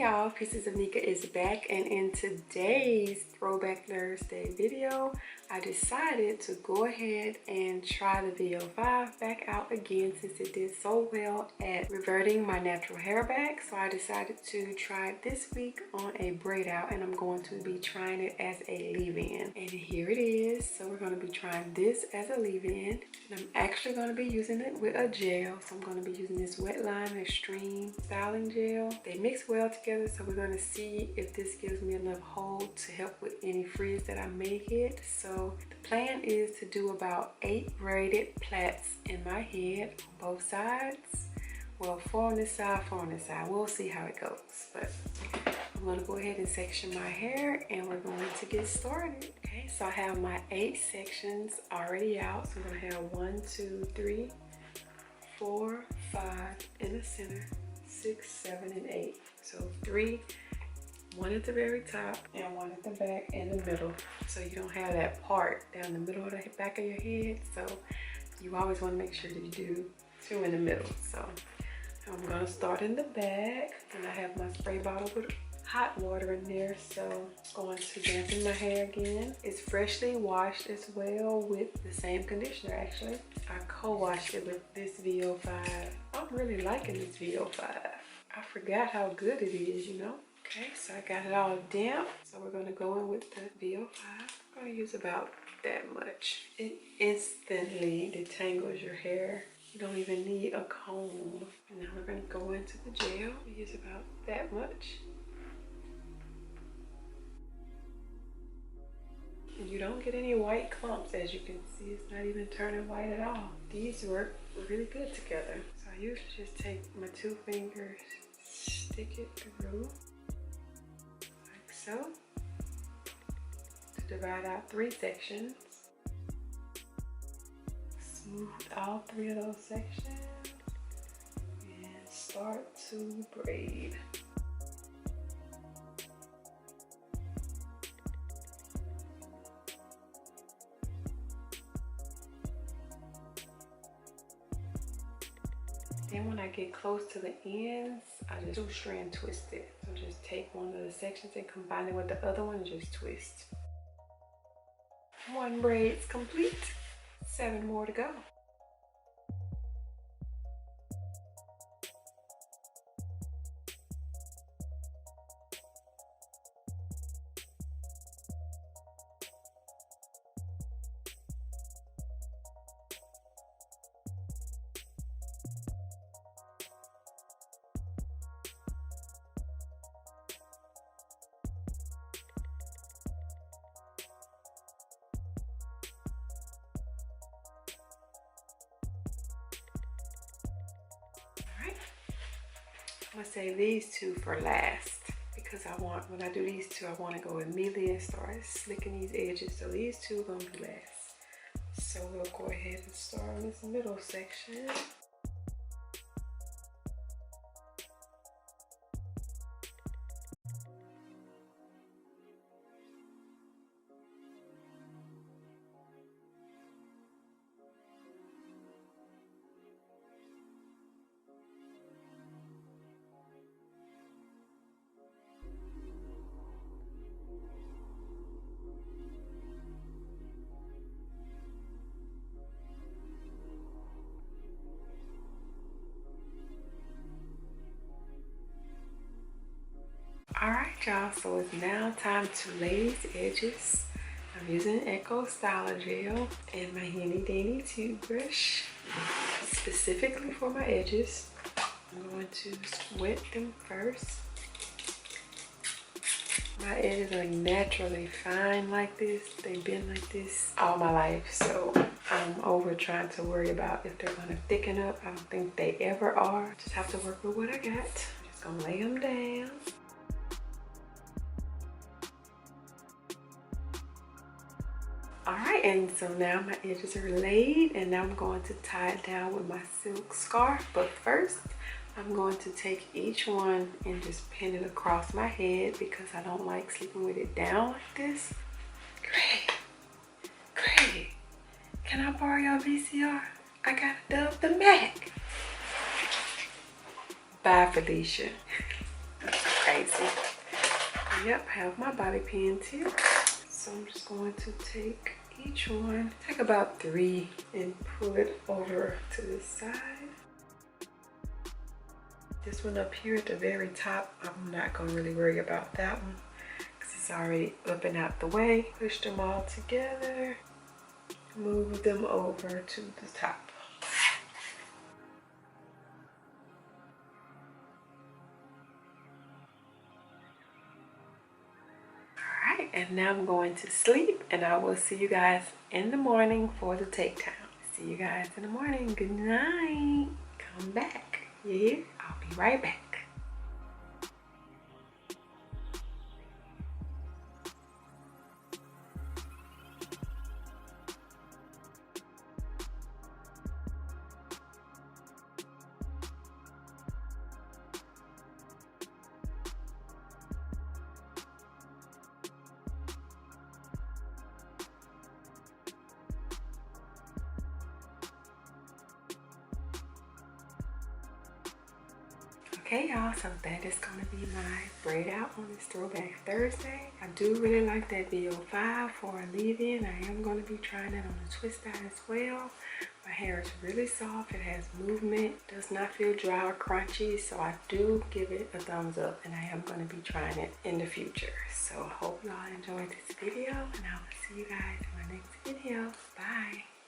y'all, Pieces of Nika is back, and in today's Throwback Thursday video, I decided to go ahead and try the VO5 back out again since it did so well at reverting my natural hair back. So I decided to try it this week on a braid out, and I'm going to be trying it as a leave-in. And here it is. So we're going to be trying this as a leave-in, and I'm actually going to be using it with a gel. So I'm going to be using this Wet Line Extreme styling gel. They mix well together, so we're going to see if this gives me enough hold to help with any frizz that I may get. So the plan is to do about 8 braided plaits in my head on both sides. Well, 4 on this side, 4 on this side. We'll see how it goes. But I'm going to go ahead and section my hair, and we're going to get started. Okay, so I have my 8 sections already out. So I'm going to have 1, 2, 3, 4, 5 in the center, 6, 7, and 8. So 3, 1 at the very top and 1 at the back and the middle. So you don't have that part down the middle of the back of your head. So you always want to make sure that you do 2 in the middle. So I'm going to start in the back, and I have my spray bottle with hot water in there. So I'm going to dampen my hair again. It's freshly washed as well with the same conditioner actually. I co-washed it with this VO5. I'm really liking this VO5. I forgot how good it is, you know. Okay, so I got it all damp. So we're going to go in with the VO5. I'm going to use about that much. It instantly detangles your hair. You don't even need a comb. And now we're going to go into the gel. We use about that much. And you don't get any white clumps. As you can see, it's not even turning white at all. These work really good together. So I usually just take my 2 fingers, stick it through like so to divide out 3 sections. Smooth all 3 of those sections and start to braid. Then when I get close to the ends, I just 2-strand twist it. So just take one of the sections and combine it with the other one and just twist. 1 braid's complete. 7 more to go. I'm gonna save these 2 for last because when I do these 2, I want to go immediately and start slicking these edges. So these 2 are gonna be last. So we'll go ahead and start on this middle section. Alright y'all, so it's now time to lay these edges. I'm using Echo Styler Gel and my handy dandy toothbrush specifically for my edges. I'm going to wet them first. My edges are naturally fine like this. They've been like this all my life, so I'm over trying to worry about if they're gonna thicken up. I don't think they ever are. Just have to work with what I got. I'm just gonna lay them down. Alright, and so now my edges are laid, and now I'm going to tie it down with my silk scarf. But first, I'm going to take each one and just pin it across my head because I don't like sleeping with it down like this. Great. Can I borrow your VCR? I gotta dub the Mac. Bye, Felicia. Crazy. spicy. Yep, I have my bobby pins here. So I'm just going to take each one, take about 3 and pull it over to the side. This one up here at the very top, I'm not gonna really worry about that one because it's already up and out the way. Push them all together, move them over to the top. Alright, and now I'm going to sleep, and I will see you guys in the morning for the takedown. See you guys in the morning. Good night. Come back. You hear? I'll be right back. Okay, y'all, so that is going to be my braid out on this Throwback Thursday. I do really like that VO5 for a leave-in. I am going to be trying it on the twist out as well. My hair is really soft. It has movement. Does not feel dry or crunchy, so I do give it a thumbs up, and I am going to be trying it in the future. So I hope y'all enjoyed this video, and I will see you guys in my next video. Bye.